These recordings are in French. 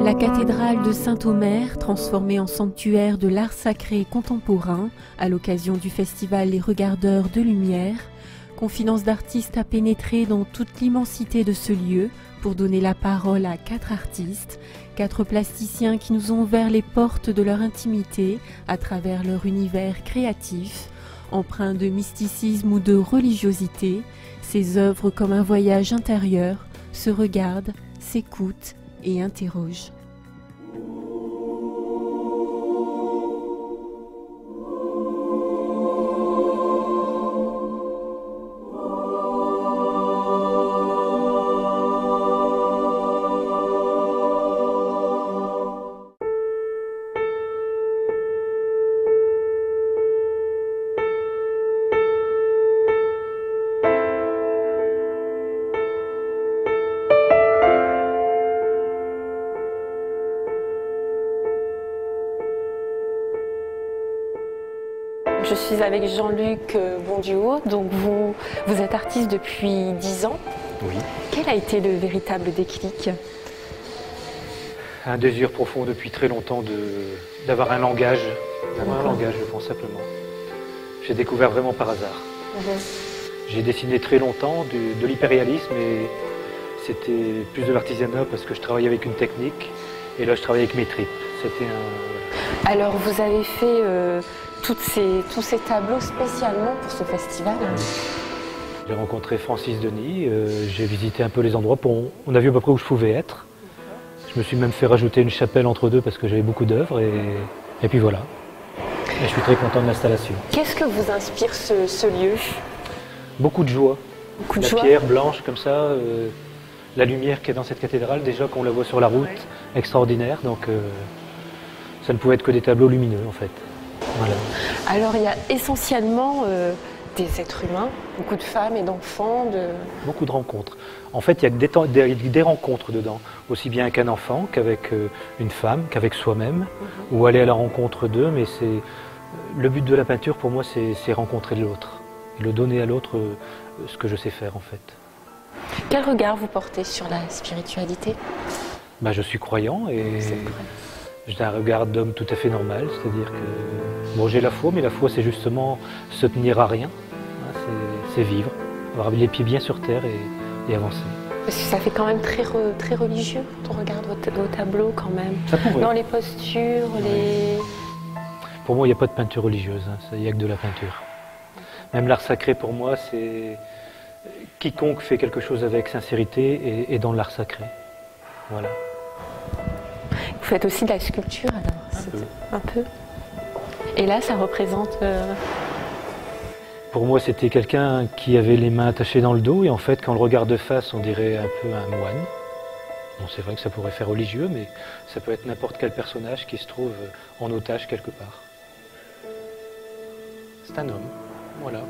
La cathédrale de Saint-Omer, transformée en sanctuaire de l'art sacré contemporain à l'occasion du festival Les Regardeurs de Lumière, confidence d'artistes a pénétré dans toute l'immensité de ce lieu pour donner la parole à 4 artistes, 4 plasticiens qui nous ont ouvert les portes de leur intimité à travers leur univers créatif, empreint de mysticisme ou de religiosité. Ces œuvres, comme un voyage intérieur, se regardent, s'écoutent et interrogent. Je suis avec Jean-Luc Bonduot, donc vous êtes artiste depuis 10 ans. Oui. Quel a été le véritable déclic? Un désir profond depuis très longtemps d'avoir un langage, je pense simplement. J'ai découvert vraiment par hasard. J'ai dessiné très longtemps de l'hyperréalisme et c'était plus de l'artisanat parce que je travaillais avec une technique et là je travaillais avec mes tripes. C'était un... Alors vous avez fait tous ces tableaux spécialement pour ce festival? J'ai rencontré Francis Denis, j'ai visité un peu les endroits, on a vu à peu près où je pouvais être. Je me suis même fait rajouter une chapelle entre deux parce que j'avais beaucoup d'œuvres et puis voilà. Et je suis très content de l'installation. Qu'est-ce que vous inspire ce lieu? Beaucoup de joie. Beaucoup de la joie. Pierre blanche comme ça, la lumière qui est dans cette cathédrale, déjà qu'on la voit sur la route, extraordinaire. Donc ça ne pouvait être que des tableaux lumineux en fait. Voilà. Alors il y a essentiellement des êtres humains, beaucoup de femmes et d'enfants. Beaucoup de rencontres. En fait, il y a des rencontres dedans, aussi bien qu'un enfant, qu'avec une femme, qu'avec soi-même, ou aller à la rencontre d'eux. Mais le but de la peinture, pour moi, c'est rencontrer l'autre, et le donner à l'autre ce que je sais faire en fait. Quel regard vous portez sur la spiritualité? Je suis croyant et j'ai un regard d'homme tout à fait normal, c'est-à-dire que bon, j'ai la foi, mais la foi c'est justement se tenir à rien, c'est vivre, avoir les pieds bien sur terre et avancer. Parce que ça fait quand même très religieux quand on regarde vos tableaux quand même. Ça pourrait. Dans les postures, les... Pour moi il n'y a pas de peinture religieuse, il n'y a que de la peinture. Même l'art sacré pour moi c'est quiconque fait quelque chose avec sincérité et dans l'art sacré. Voilà. Vous faites aussi de la sculpture alors? Un peu. Et là, ça représente... Pour moi, c'était quelqu'un qui avait les mains attachées dans le dos et en fait, quand on le regarde de face, on dirait un peu un moine. Bon, c'est vrai que ça pourrait faire religieux, mais ça peut être n'importe quel personnage qui se trouve en otage quelque part. C'est un homme, voilà.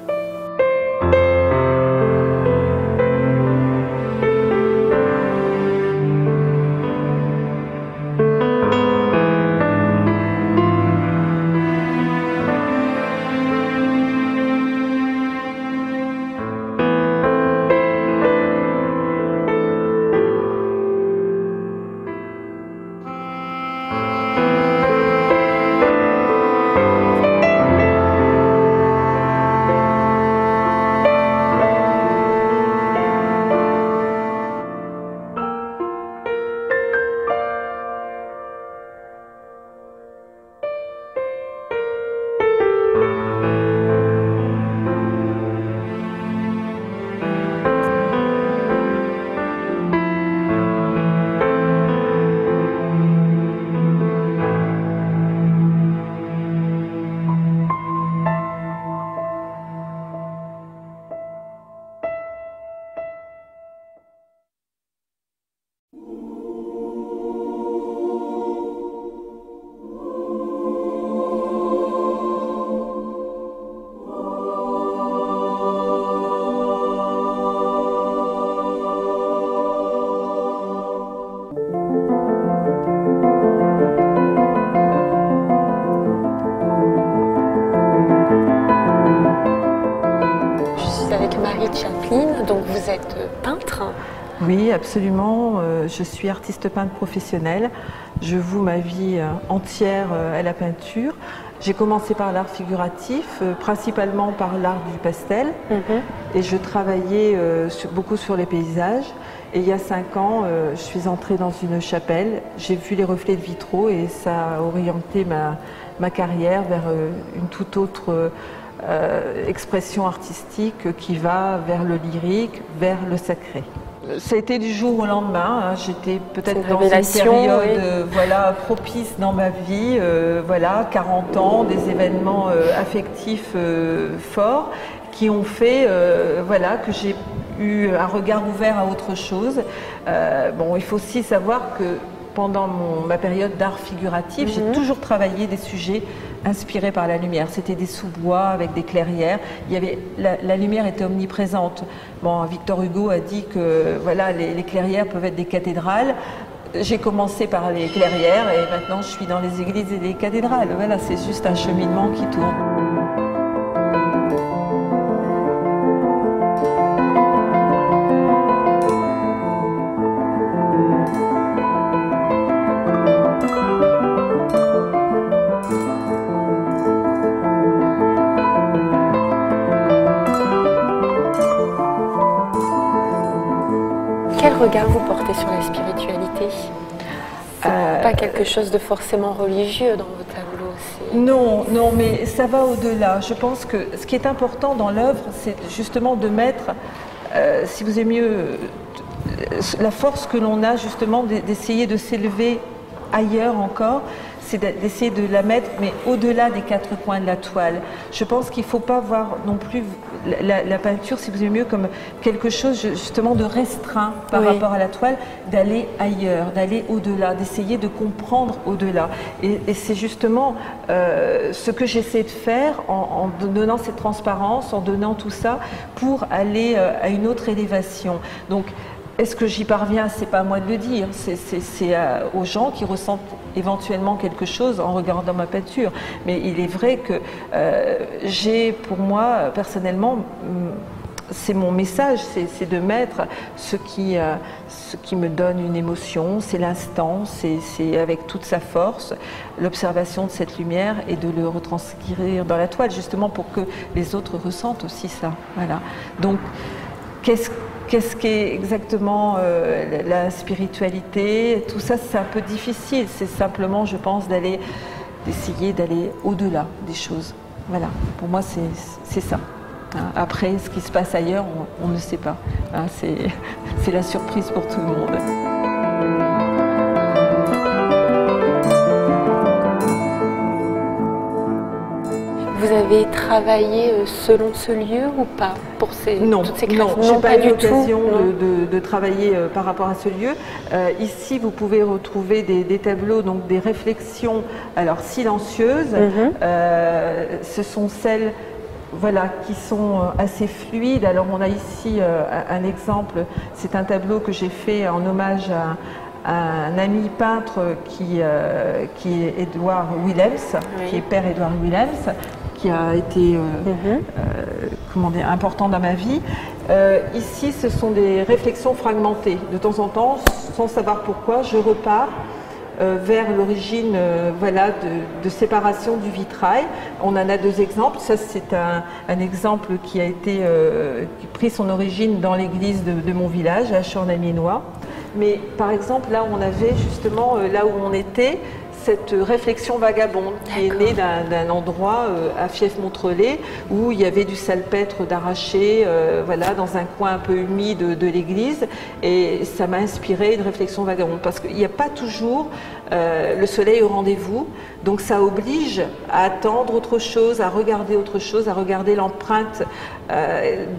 Marie Chaplin, donc vous êtes peintre. Oui, absolument. Je suis artiste peintre professionnelle. Je voue ma vie entière à la peinture. J'ai commencé par l'art figuratif, principalement par l'art du pastel. Et je travaillais beaucoup sur les paysages. Et il y a 5 ans, je suis entrée dans une chapelle. J'ai vu les reflets de vitraux et ça a orienté ma carrière vers une toute autre expression artistique qui va vers le lyrique, vers le sacré. Ça a été du jour au lendemain, hein. J'étais peut-être dans une période voilà, propice dans ma vie, voilà, 40 ans, des événements affectifs forts qui ont fait voilà, que j'ai eu un regard ouvert à autre chose. Bon, il faut aussi savoir que pendant ma période d'art figuratif, j'ai toujours travaillé des sujets inspirés par la lumière. C'était des sous-bois avec des clairières. Il y avait, la lumière était omniprésente. Bon, Victor Hugo a dit que voilà, les clairières peuvent être des cathédrales. J'ai commencé par les clairières et maintenant je suis dans les églises et les cathédrales. Voilà, c'est juste un cheminement qui tourne. Quel regard vous portez sur la spiritualité? C'est pas quelque chose de forcément religieux dans vos tableaux. Non, non, mais ça va au-delà. Je pense que ce qui est important dans l'œuvre, c'est justement de mettre, si vous aimez mieux, la force que l'on a justement d'essayer de s'élever ailleurs encore, c'est d'essayer de la mettre, mais au-delà des 4 coins de la toile. Je pense qu'il ne faut pas voir non plus la peinture, si vous aimez mieux, comme quelque chose justement de restreint par rapport à la toile, d'aller ailleurs, d'aller au-delà, d'essayer de comprendre au-delà. Et c'est justement ce que j'essaie de faire en donnant cette transparence, en donnant tout ça, pour aller à une autre élévation. Donc, est-ce que j'y parviens? C'est pas à moi de le dire, c'est aux gens qui ressentent éventuellement quelque chose en regardant ma peinture. Mais il est vrai que j'ai, pour moi, personnellement, c'est mon message, c'est de mettre ce qui me donne une émotion, c'est l'instant, c'est avec toute sa force, l'observation de cette lumière et de le retranscrire dans la toile, justement pour que les autres ressentent aussi ça. Voilà. Donc, qu'est-ce qu'est exactement la spiritualité? Tout ça, c'est un peu difficile. C'est simplement, je pense, d'essayer d'aller au-delà des choses. Voilà, pour moi, c'est ça. Après, ce qui se passe ailleurs, on ne sait pas. C'est la surprise pour tout le monde. Vous avez travaillé selon ce lieu ou pas pour toutes ces créations? Non, je n'ai pas eu l'occasion de travailler par rapport à ce lieu. Ici, vous pouvez retrouver des tableaux, donc des réflexions alors silencieuses. Ce sont celles voilà, qui sont assez fluides. Alors on a ici un exemple, c'est un tableau que j'ai fait en hommage à un ami peintre qui est Edward Willems, qui est père Edward Willems, qui a été comment dire, important dans ma vie. Ici, ce sont des réflexions fragmentées. De temps en temps, sans savoir pourquoi, je repars vers l'origine voilà, de séparation du vitrail. On en a 2 exemples. Ça, c'est un exemple qui a été qui pris son origine dans l'église de mon village, à Chornamiénois. Mais par exemple, là où on avait justement, là où on était, cette réflexion vagabonde qui est née d'un endroit à Fief-Montrelet où il y avait du salpêtre d'arraché voilà, dans un coin un peu humide de l'église, et ça m'a inspiré une réflexion vagabonde parce qu'il n'y a pas toujours le soleil au rendez-vous, donc ça oblige à attendre autre chose, à regarder autre chose, à regarder l'empreinte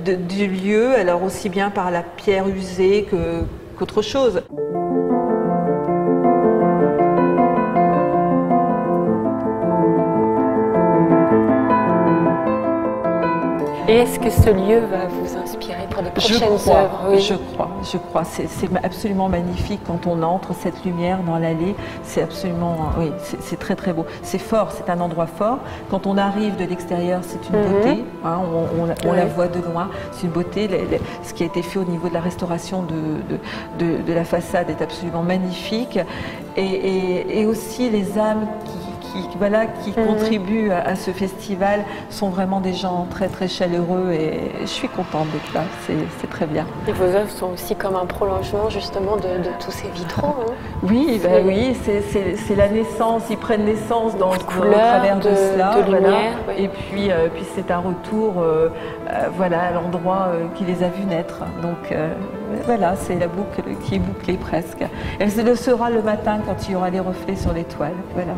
du lieu, alors aussi bien par la pierre usée qu'autre chose. Et est-ce que ce lieu va vous inspirer pour de prochaines œuvres? Oui. Je crois. C'est absolument magnifique quand on entre cette lumière dans l'allée. C'est absolument, oui, c'est très très beau. C'est fort, c'est un endroit fort. Quand on arrive de l'extérieur, c'est une beauté. Hein, on la voit de loin. C'est une beauté. Ce qui a été fait au niveau de la restauration de la façade est absolument magnifique. Et aussi les âmes qui contribuent à ce festival sont vraiment des gens très très chaleureux et je suis contente d'être là, c'est très bien. Et vos œuvres sont aussi comme un prolongement justement de tous ces vitraux. Hein. Oui, oui, c'est la naissance, ils prennent naissance au travers de cela. De lumière, voilà. Et puis c'est un retour voilà, à l'endroit qui les a vus naître. Donc voilà, c'est la boucle qui est bouclée presque. Elle le sera le matin quand il y aura les reflets sur les toiles. Voilà.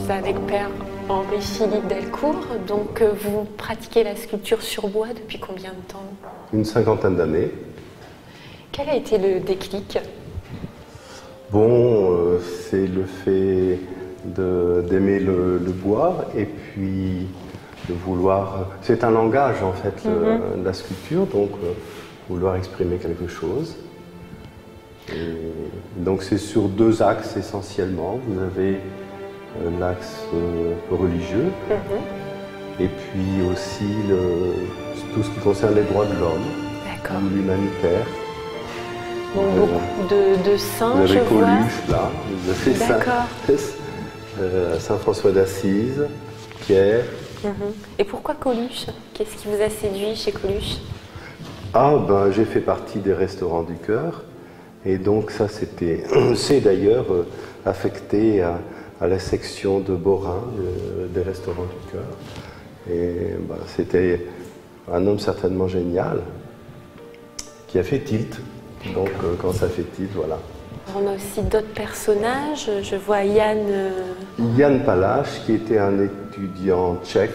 Avec Père Henri-Philippe Delcourt, donc vous pratiquez la sculpture sur bois depuis combien de temps? Une cinquantaine d'années. Quel a été le déclic? Bon, c'est le fait d'aimer le bois et puis de vouloir... C'est un langage en fait, la sculpture, donc vouloir exprimer quelque chose. Et donc c'est sur deux axes essentiellement. Vous avez l'axe religieux et puis aussi tout ce qui concerne les droits de l'homme, l'humanitaire. Donc beaucoup de saints, vous avez je Coluche vois. là, vous avez Saint-François d'Assise, Pierre. Et pourquoi Coluche? Qu'est-ce qui vous a séduit chez Coluche? Ah ben j'ai fait partie des Restaurants du Cœur et donc ça c'est d'ailleurs affecté à la section de Borin des Restaurants du Cœur. Et bah, c'était un homme certainement génial qui a fait tilt. Donc quand ça fait tilt, voilà. On a aussi d'autres personnages. Je vois Jan Palach, qui était un étudiant tchèque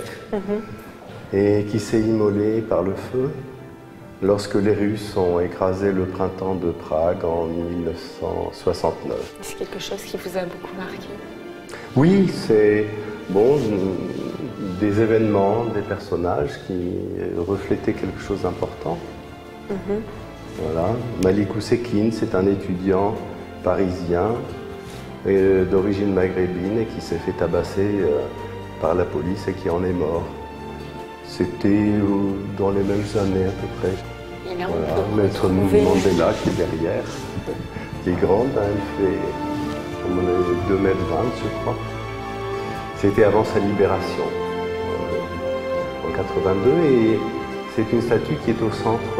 et qui s'est immolé par le feu lorsque les Russes ont écrasé le printemps de Prague en 1969. C'est quelque chose qui vous a beaucoup marqué? Oui, c'est bon, des événements, des personnages qui reflétaient quelque chose d'important. Voilà. Malik Oussekine, c'est un étudiant parisien d'origine maghrébine et qui s'est fait tabasser par la police et qui en est mort. C'était dans les mêmes années à peu près. Et là, voilà. Maître Mandela qui est derrière, qui est grande, hein, elle fait 2,20 m, je crois. C'était avant sa libération, en 82, et c'est une statue qui est au centre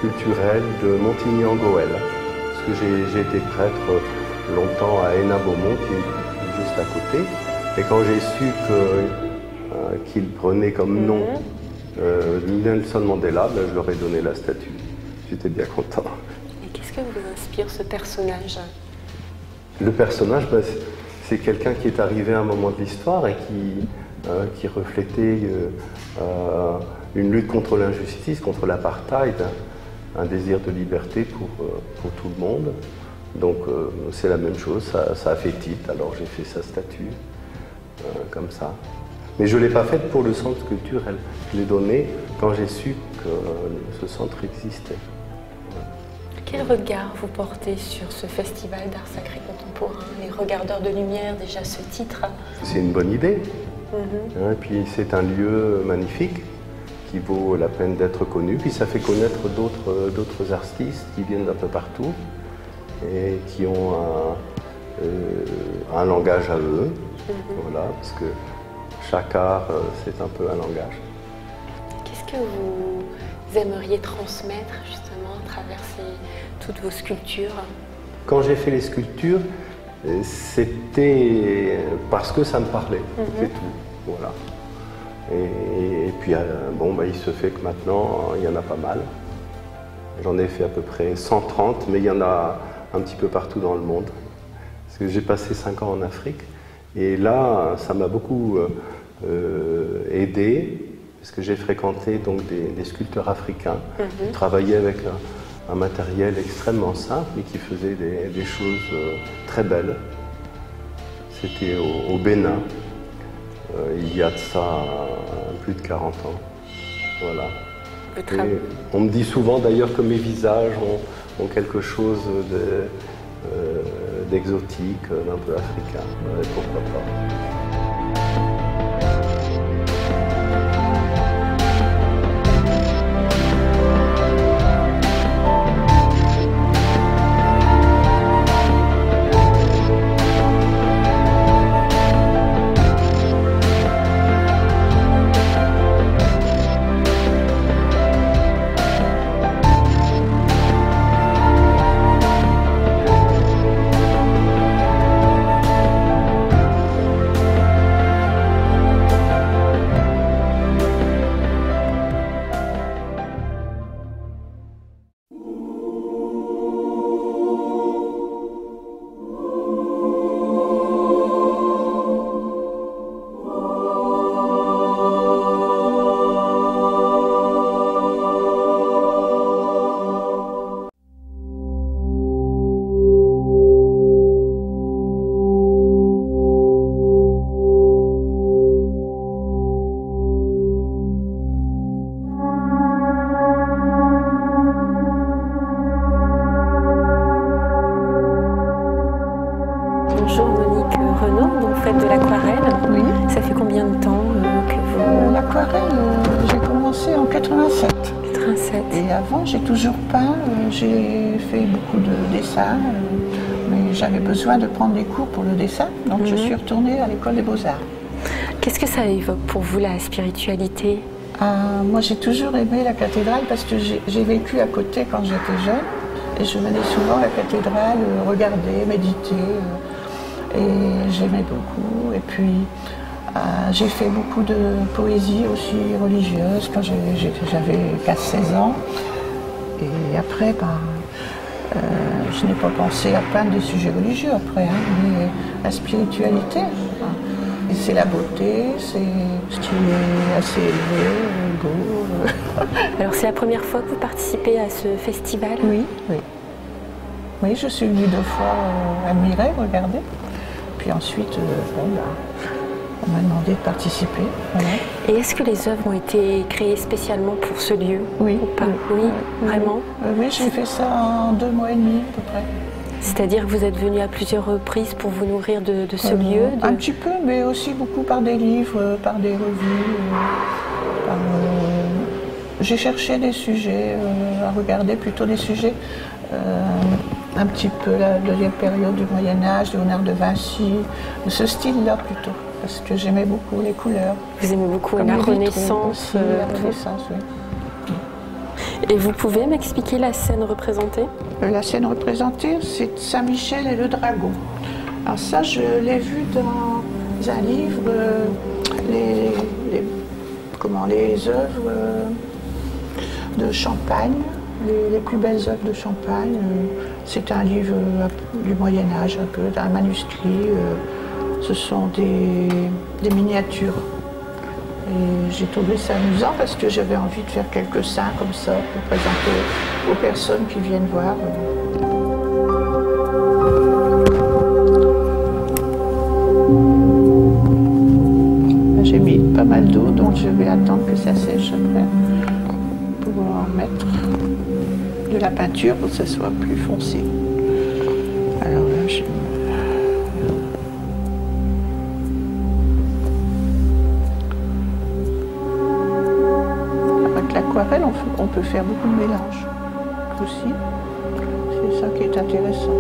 culturel de Montigny-en-Goël. Parce que j'ai été prêtre longtemps à Hénin-Beaumont, qui est juste à côté. Et quand j'ai su qu'il prenait comme nom Nelson Mandela, ben, je leur ai donné la statue. J'étais bien content. Et qu'est-ce que vous inspire ce personnage? Le personnage, ben, c'est quelqu'un qui est arrivé à un moment de l'histoire et qui reflétait une lutte contre l'injustice, contre l'apartheid, un désir de liberté pour tout le monde. Donc c'est la même chose, ça a fait titre, alors j'ai fait sa statue, comme ça. Mais je ne l'ai pas faite pour le centre culturel, je l'ai donnée quand j'ai su que ce centre existait. Quel regard vous portez sur ce festival d'art sacré contemporain, les regardeurs de lumière, déjà ce titre? C'est une bonne idée. Et puis c'est un lieu magnifique qui vaut la peine d'être connu. Puis ça fait connaître d'autres artistes qui viennent d'un peu partout et qui ont un langage à eux. Voilà, parce que chaque art, c'est un peu un langage. Qu'est-ce que vous aimeriez transmettre justement à travers toutes vos sculptures? Quand j'ai fait les sculptures, c'était parce que ça me parlait, c'est tout. Voilà. Et puis, bon, il se fait que maintenant, il y en a pas mal. J'en ai fait à peu près 130, mais il y en a un petit peu partout dans le monde. Parce que j'ai passé 5 ans en Afrique. Et là, ça m'a beaucoup aidé, parce que j'ai fréquenté donc, des sculpteurs africains qui travaillaient avec un matériel extrêmement simple et qui faisaient des choses très belles. C'était au Bénin, il y a de ça plus de 40 ans. Voilà. Et on me dit souvent d'ailleurs que mes visages ont quelque chose d'exotique, d'un peu africain. Pourquoi pas. Bonjour Monique Renaud, donc vous faites de l'aquarelle. Oui. Ça fait combien de temps que vous... L'aquarelle, j'ai commencé en 87. 87. Et avant, j'ai toujours peint, j'ai fait beaucoup de dessins, mais j'avais besoin de prendre des cours pour le dessin, donc je suis retournée à l'école des Beaux-Arts. Qu'est-ce que ça évoque pour vous, la spiritualité? Moi, j'ai toujours aimé la cathédrale parce que j'ai vécu à côté quand j'étais jeune. Et je venais souvent à la cathédrale regarder, méditer. Et j'aimais beaucoup. Et puis, j'ai fait beaucoup de poésie aussi religieuse quand j'avais 15-16 ans. Et après, je n'ai pas pensé à peindre des sujets religieux après, mais la spiritualité. Et c'est la beauté, c'est ce qui est assez élevé, beau. Alors c'est la première fois que vous participez à ce festival? Oui, oui. Oui, je suis venue 2 fois admirer, regarder. Puis ensuite, on m'a demandé de participer. Voilà. Et est-ce que les œuvres ont été créées spécialement pour ce lieu? Oui. Ou pas? Oui, vraiment? Oui, j'ai fait ça en 2 mois et demi à peu près. C'est-à-dire que vous êtes venu à plusieurs reprises pour vous nourrir de ce lieu? Un petit peu, mais aussi beaucoup par des livres, par des revues. J'ai cherché des sujets, à regarder plutôt des sujets, un petit peu la 2e période du Moyen-Âge, Léonard de Vinci, de ce style-là plutôt, parce que j'aimais beaucoup les couleurs. Vous aimez beaucoup la Renaissance? Aussi, la Renaissance, oui. Et vous pouvez m'expliquer la scène représentée? La scène représentée, c'est Saint-Michel et le dragon. Alors ça, je l'ai vu dans un livre, les œuvres de Champagne, les plus belles œuvres de Champagne. C'est un livre du Moyen-Âge, un peu, un manuscrit. Ce sont des miniatures. Et j'ai trouvé ça amusant parce que j'avais envie de faire quelques seins comme ça pour présenter aux personnes qui viennent voir. J'ai mis pas mal d'eau, donc je vais attendre que ça sèche après pour en mettre. de la peinture pour que ce soit plus foncé. Alors là, avec l'aquarelle, on peut faire beaucoup de mélanges aussi. C'est ça qui est intéressant.